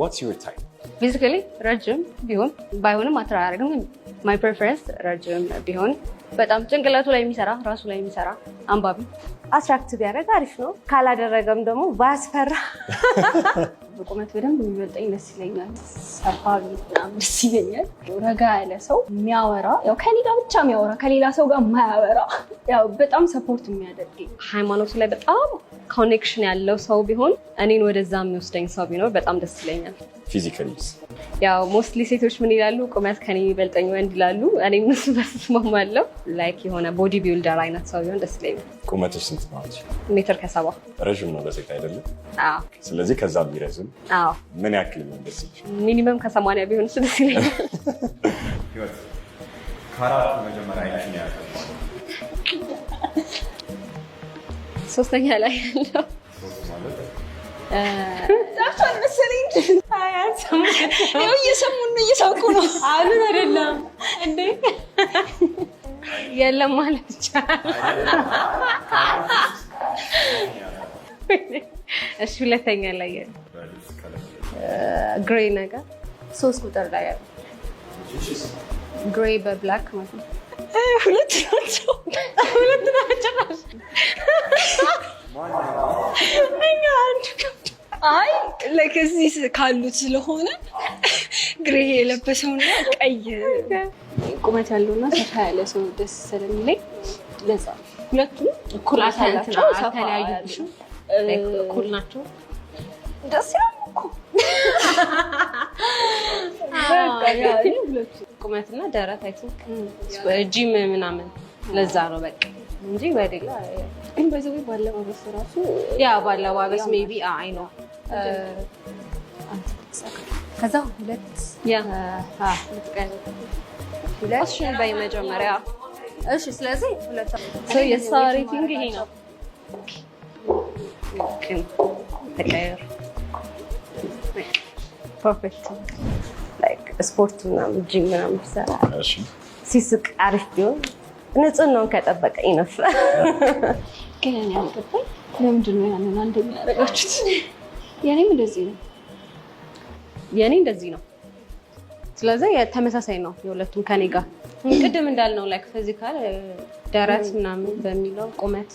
What's your type? Basically, ረጅም ቢሆን ባይሆንም ማትራ አያደርግም። My preference ረጅም ቢሆን በጣም ጭንቅላቱ ላይ የሚሰራ ራሱ ላይ የሚሰራ አንባቢ አትራክቲቭ ያደርግ አሪፍ ነው። ካላደረገም ደግሞ ባስፈራ በቁመት በደንብ የሚበልጠኝ ደስ ይለኛል። ሰፋቢ በጣም ደስ ይለኛል። ረጋ ያለ ሰው የሚያወራ ያው ከኔ ጋር ብቻ የሚያወራ ከሌላ ሰው ጋር የማያወራ ያው በጣም ሰፖርት የሚያደርግ ሃይማኖቱ ላይ በጣም ኮኔክሽን ያለው ሰው ቢሆን እኔን ወደዛ የሚወስደኝ ሰው ቢኖር በጣም ደስ ይለኛል። Physically? ያው ሞስትሊ ሴቶች ምን ይላሉ? ቁመት ከኔ ይበልጠኝ ወንድ ይላሉ። እኔ እነሱ በስማማለሁ። ላይክ የሆነ ቦዲ ቢልደር አይነት ሰው ቢሆን ደስ ይለኛል። ቁመትሽ ስንት ነው? 1.70 ረዥም ነው ለሴት አይደለም? አዎ። ስለዚህ ከዛ ቢረዝም አዎ። ምን ያክል ነው ደስ ይላል? ሚኒመም ከ80 ቢሆን ደስ ይለኛል። ህይወት ካራቱ መጀመሪያ አይነኝ ያለው ሶስተኛ ላይ ያለው ዳክተር መሰለኝ ነው እየሰሙን ነው እየሳቁ ነው አሉን አይደለም እንዴ የለም ማለት ይቻላል። እሺ ሁለተኛ ላይ ያለው ግሬ ነገር 3 ቁጥር ላይ ያለው ግሬ በብላክ ማለት ነው። ሁለት ናቸው አይ ለከዚህ ካሉት ስለሆነ ግሬ የለበሰውና ቀይ ቁመት ያለውና ሰፋ ያለ ሰው ደስ ስለሚለኝ ለዛ ሁለቱም እኩል አሳላቸው አተለያዩ እኩል ናቸው። ደስ ይላል እኮ ቁመትና ደረት አይ ቲንክ ጂም ምናምን ለዛ ነው በቃ እንጂ በሌላ ግን በዚህ ባለባበስ ራሱ ያ ባለባበስ ሜቢ አይ ነው ከዛ ሁለት ሁለት በመጀመሪያ እሺ ስለዚህ ሁለት ሰው የሳሪቲንግ ይሄ ነው ተቀየር ፐርፌክት ላይክ ስፖርት ምናምን ጂም ምናምን ሰራ እሺ ሲስቅ አሪፍ ቢሆን ንጽህናውን ከጠበቀ ይነፍ ግን እኔ አልገባኝ ለምንድን ነው ያንን አንደኛ ያደረጋችሁት? የኔም እንደዚህ ነው ስለዚህ ተመሳሳይ ነው የሁለቱም ከኔ ጋር ቅድም እንዳልነው ላይክ ፊዚካል ደረት ምናምን በሚለው ቁመት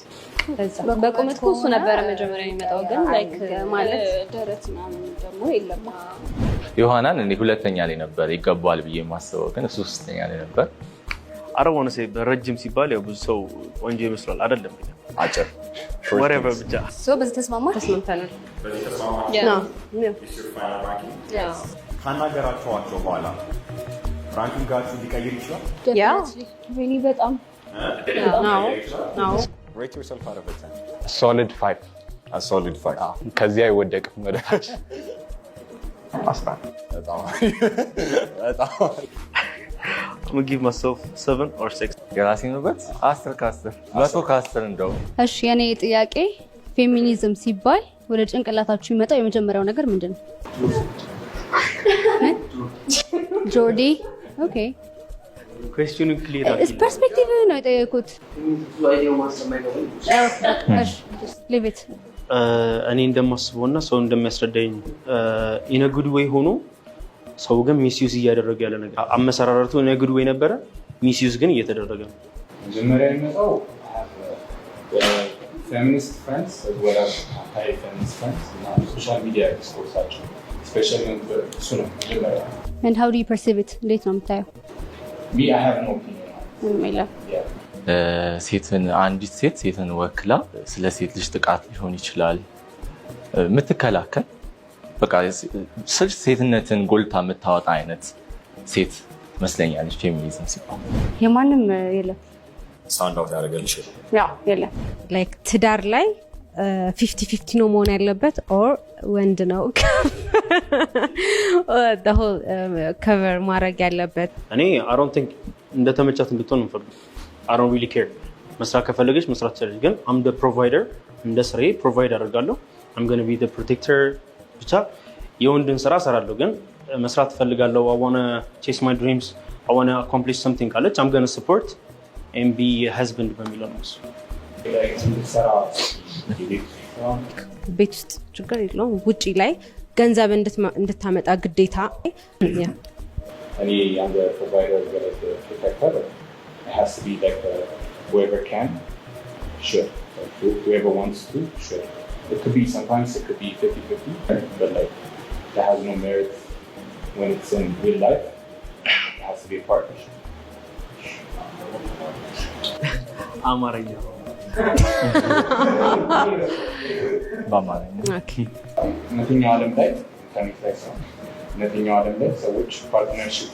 በቁመት እሱ ነበረ መጀመሪያ የሚመጣው ግን ላይክ ማለት ደረት ምናምን ደግሞ የለም። ዮሐናን እኔ ሁለተኛ ላይ ነበር ይገባዋል ብዬ የማስበው ግን እሱ ሶስተኛ ላይ ነበር። አረወነ ሰይ በረጅም ሲባል ያው ብዙ ሰው ቆንጆ ይመስላል አይደለም አጭር whatever ብቻ በዚህ ተስማምተናል። ካናገራችኋቸው በኋላ ራንኪንጋችሁ ሊቀይር ይችላል? ያ ወይኔ በጣም ነው Rate yourself out of 10. solid 5 A solid 5. ከዚያ አይወደቅም ወደታች 10 በጣም I'm gonna give myself 7 or 6. የራሴ ነውበት 10 ከ10 100 ከ10 እንደው። እሺ የኔ ጥያቄ ፌሚኒዝም ሲባል ወደ ጭንቅላታችሁ የሚመጣው የመጀመሪያው ነገር ምንድነው? ጆርዲ ኦኬ question clear is perspective ነው የጠየቁት። እሺ leave it እኔ እንደማስበውና ሰው እንደሚያስረዳኝ in a good way ሆኖ ሰው ግን ሚስዩዝ እያደረገ ያለ ነገር አመሰራረቱ in a good way ነበረ ሚስዩዝ ግን እየተደረገ ነው። መጀመሪያ የሚመጣው feminist friends as well as anti-feminist friends እና social media discourse especially on the sunnah መጀመሪያ and how do you perceive it እንዴት ነው የምታየው? me I have no opinion ሴትን አንዲት ሴትን ወክላ ስለ ሴት ልጅ ጥቃት ሊሆን ይችላል የምትከላከል በቃ ሴትነትን ጎልታ የምታወጣ አይነት ሴት መስለኛለች ፌሚኒዝም ሲባል። የማንም የለም ስታንድ አውት ያደርገልሽ ያው የለም ላይክ ትዳር ላይ 50-50 ነው መሆን ያለበት ኦር ወንድ ነው the whole cover ማድረግ ያለበት። እኔ I don't think እንደተመቻት እንድትሆን ነው የምፈልገው። I don't really care መስራት ከፈለገች መስራት ትችላለች ግን I'm the provider እንደ ስራዬ ፕሮቫይድ አደርጋለሁ I'm going to be the protector ብቻ የወንድን ስራ እሰራለሁ ግን መስራት ፈልጋለሁ I want to chase my dreams I want to accomplish something ካለች I'm going to support and be a husband በሚለው ነው ቤት ውስጥ ችግር የለውም ውጪ ላይ ገንዘብ እንድታመጣ ግዴታ Any younger provider as well as the protector, it has to be like whoever can, should. Like whoever wants to, should. It could be, sometimes it could be 50-50, but like that has no merit when it's in real life. It has to be a partnership. አማርኛ በአማርኛ እውነተኛው ዓለም ላይ ኢንተርኔት ላይ ሰው እውነተኛው ዓለም ላይ ሰዎች ፓርትነርሺፕ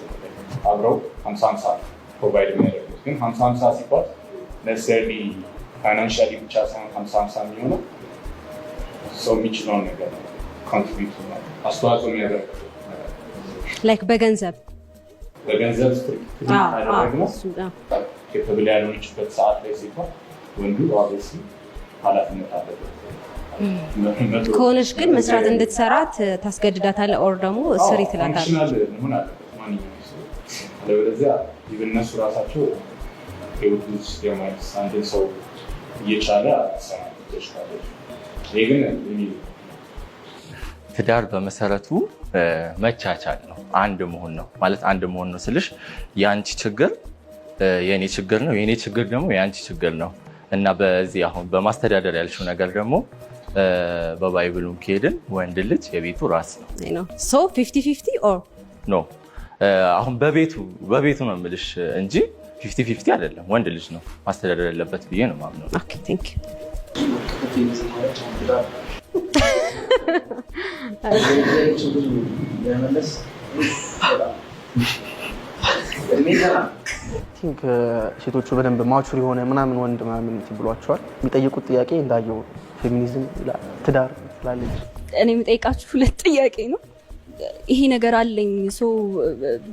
አብረው 50-50 ፕሮቫይድ የሚያደርጉት ግን 50-50 ሲባል ነሰሪ ፋይናንሻሊ ብቻ ሳይሆን 50-50 የሚሆነው ሰው የሚችለውን ነገር ኮንትሪቢዩት አስተዋጽኦ የሚያደርግ ላይክ በገንዘብ ስትሪክት አደረግነው ኬፐብል ያልሆነችበት ሰዓት ላይ ሲባል ወንዱ ኦብቪየስሊ ኃላፊነት አለበት። ከሆነች ግን መስራት እንድትሰራት ታስገድዳታለህ ኦር ደግሞ ስሪ ትላታለህ። ፋንክሽናል መሆን አለበት ማንኛውም ሰው። አለበለዚያ እነሱ ራሳቸው ህይወት ውስጥ የማይስ አንድን ሰው እየቻለ ሰናቶች ይህ ግን ትዳር በመሰረቱ መቻቻል ነው፣ አንድ መሆን ነው ማለት አንድ መሆን ነው ስልሽ የአንቺ ችግር የኔ ችግር ነው፣ የኔ ችግር ደግሞ የአንቺ ችግር ነው እና በዚህ አሁን በማስተዳደር ያልሽው ነገር ደግሞ በባይብሉም ከሄድን ወንድ ልጅ የቤቱ ራስ ነው። ሶ 50-50 ኦር ኖ አሁን በቤቱ ነው የምልሽ እንጂ 50-50 አይደለም። ወንድ ልጅ ነው ማስተዳደር ያለበት ብዬ ነው የማምነው። ኦኬ ቴንክ ቲንክ ሴቶቹ በደንብ ማቹር የሆነ ምናምን ወንድ ምናምን ብሏቸዋል። የሚጠይቁት ጥያቄ እንዳየው ፌሚኒዝም ይላል፣ ትዳር ትላለች። እኔ የምጠይቃችሁ 2 ጥያቄ ነው። ይሄ ነገር አለኝ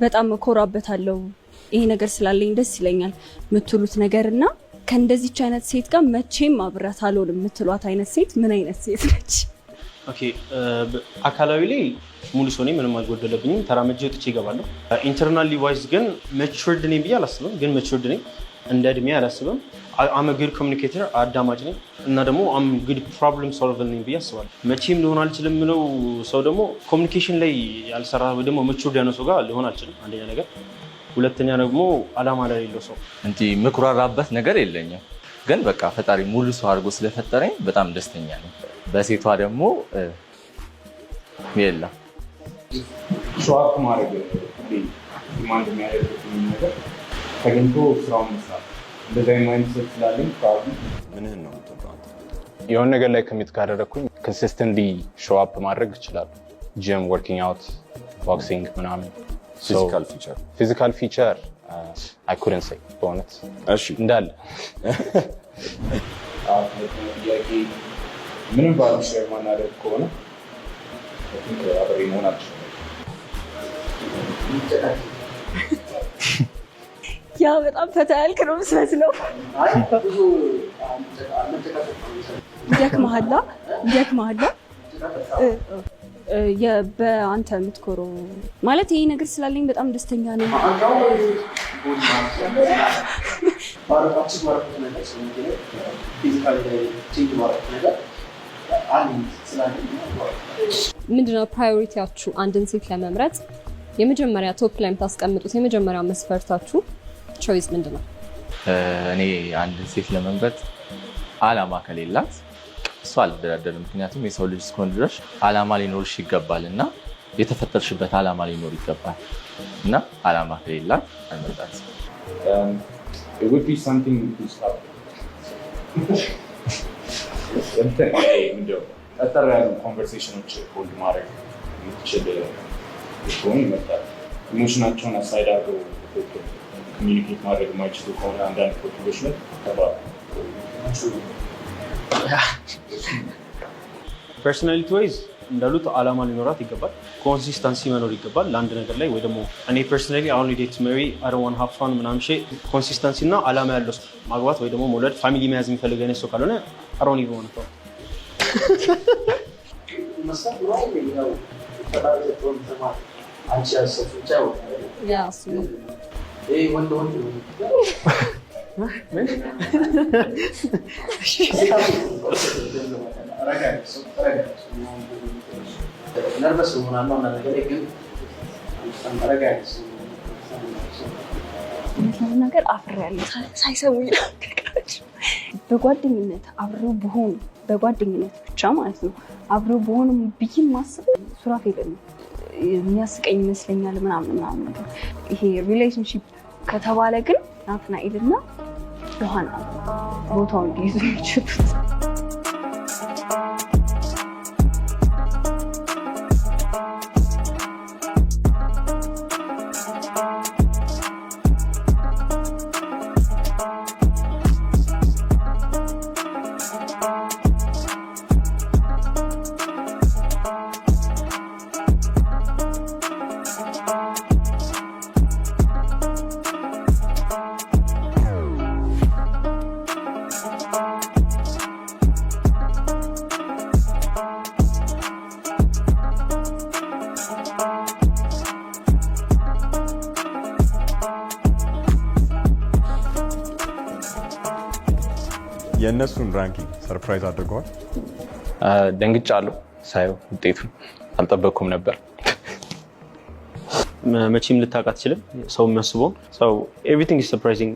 በጣም እኮራበታለሁ፣ ይሄ ነገር ስላለኝ ደስ ይለኛል የምትሉት ነገር እና ከእንደዚች አይነት ሴት ጋር መቼም አብራት አልሆንም የምትሏት አይነት ሴት ምን አይነት ሴት ነች? ኦኬ አካላዊ ላይ ሙሉ ሰው ነኝ፣ ምንም አልጎደለብኝም፣ ተራመጄ ወጥቼ እገባለሁ። ኢንተርናሊ ዋይዝ ግን መቹርድ ነኝ ብዬ አላስብም። ግን መቹርድ ነኝ እንደ እድሜ አላስብም። አም ጉድ ኮሚኒኬተር አዳማጭ ነኝ እና ደግሞ አም ጉድ ፕሮብለም ሶልቨር ነኝ ብዬ አስባለሁ። መቼም ሊሆን አልችልም የምለው ሰው ደግሞ ኮሚኒኬሽን ላይ ያልሰራ ደግሞ መቹርድ ያለው ሰው ጋር ሊሆን አልችልም። አንደኛ ነገር፣ ሁለተኛ ደግሞ አላማ ላይ የሌለው ሰው እንጂ ምኩራራበት ነገር የለኝም። ግን በቃ ፈጣሪ ሙሉ ሰው አድርጎ ስለፈጠረኝ በጣም ደስተኛ ነኝ። በሴቷ ደግሞ የለም ሸዋፕ ማድረግ ማንድ የሚያደርጉት ነገር ተገኝቶ ስራውን መስራት እንደዚህ ማይንድሴት ስላለኝ ምንህን ነው የምትወጣው? የሆነ ነገር ላይ ኮሚት ካደረግኩኝ ኮንሲስተንትሊ ሾው ማድረግ እችላለሁ። ጂም፣ ወርኪንግ አውት፣ ቦክሲንግ ምናምን። ፊዚካል ፊቸር አይ ኩድንት ሴይ በእውነት እሺ እንዳለ ምንም ባሉ ሼር ማናደርግ ከሆነ አብሬ መሆን አልችልም። ያ በጣም ፈታ ያልክ ነው የምትመስለው። ይደክምሃል በአንተ የምትኮረው ማለት ይሄ ነገር ስላለኝ በጣም ደስተኛ ነኝ። ምንድነው ፕራዮሪቲያችሁ? አንድን ሴት ለመምረጥ የመጀመሪያ ቶፕ ላይ የምታስቀምጡት የመጀመሪያ መስፈርታችሁ ቾይስ ምንድነው? እኔ አንድን ሴት ለመምረጥ አላማ ከሌላት እሷ አልደራደርም። ምክንያቱም የሰው ልጅ እስከሆነ ድረስ አላማ ሊኖርሽ ይገባል እና የተፈጠርሽበት አላማ ሊኖር ይገባል እና አላማ ከሌላት አልመርጣትም። It would be something to start. ጠጠር ያሉ ኮንቨርሴሽኖች ሆልድ ማድረግ የምትችል ሆን ይመጣል። ኢሞሽናቸውን አሳይድ አድርገው ኮሚኒኬት ማድረግ የማይችሉ ከሆነ አንዳንድ ቶፒኮች ላይ ተባሉ። ፐርሶናሊቲ ዋይዝ እንዳሉት አላማ ሊኖራት ይገባል። ኮንሲስተንሲ መኖር ይገባል ለአንድ ነገር ላይ ወይ ደግሞ እኔ ፐርሶናሊ አሁን ዴት ሜሪ አሮን ሀፋን ምናምን ኮንሲስተንሲ እና አላማ ያለው ሰው ማግባት ወይ ደግሞ መውለድ ፋሚሊ መያዝ የሚፈልግ አይነት ሰው ካልሆነ አሮን ይሆን ነው። ነርቨስ ሆናለሁ እና ነገር ግን አንተረጋግስ ነገር አፍሬያለሁ ሳይሰሙኝ በጓደኝነት አብረው በሆኑ በጓደኝነት ብቻ ማለት ነው አብረው በሆኑ ብዬ ማስበው ሱራፌልን የሚያስቀኝ ይመስለኛል ምናምን ነገር ይሄ ሪሌሽንሺፕ ከተባለ ግን ናትናኤልና ዮሐና ቦታውን ሊይዙ የሚችሉት የእነሱን ራንኪንግ ሰርፕራይዝ አድርገዋል? ደንግጫለሁ ሳየው ውጤቱን አልጠበቅኩም ነበር። መቼም ልታውቅ አትችልም ሰው የሚያስበውን ሰው ኤቭሪቲንግ ኢዝ ሰርፕራይዚንግ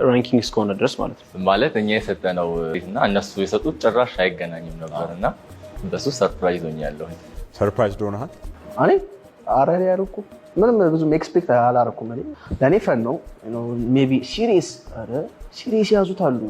ራንኪንግ እስከሆነ ድረስ ማለት ነው። ማለት እኛ የሰጠነው እና እነሱ የሰጡት ጭራሽ አይገናኝም ነበር እና በሱ ሰርፕራይዝ ሆኛለሁ። ሰርፕራይዝ ዶናሃል? እኔ አረሪ ያልኩ ምንም ብዙም ኤክስፔክት አላረኩም። ለእኔ ፈን ነው ሜይ ቢ ሲሪየስ ያዙታሉ።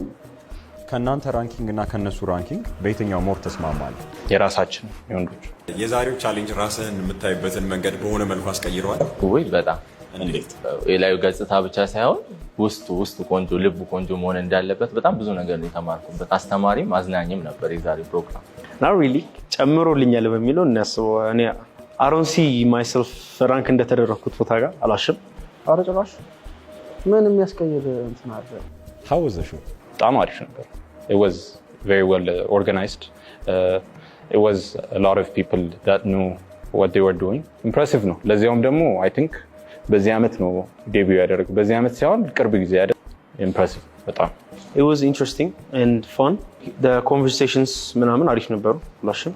ከእናንተ ራንኪንግ እና ከነሱ ራንኪንግ በየትኛው ሞር ተስማማል? የራሳችን የወንዶች የዛሬው ቻሌንጅ ራስህን የምታይበትን መንገድ በሆነ መልኩ አስቀይረዋል? ወይ በጣም እንዴት? የላዩ ገጽታ ብቻ ሳይሆን ውስጡ ቆንጆ ልቡ ቆንጆ መሆን እንዳለበት በጣም ብዙ ነገር ነው የተማርኩበት። አስተማሪም አዝናኝም ነበር የዛሬው ፕሮግራም። ና ሪሊ ጨምሮልኛል በሚለው እናስበው። እኔ አሮን ሲ ማይሰልፍ ራንክ እንደተደረኩት ቦታ ጋር አላሽም። ኧረ ጭራሽ ምን የሚያስቀይር እንትን አለ? How was the show? በጣም አሪፍ ነበር። It was very well organized. It was a lot of people that knew what they were doing. Impressive ነው። ለዚያውም ደግሞ I think በዚህ ዓመት ነው ዴቢው ያደረገው። በዚህ ዓመት ሳይሆን ቅርብ ጊዜ ያደረገው። Impressive በጣም It was interesting and fun. The conversations ምናምን አሪፍ ነበሩ። አላሽም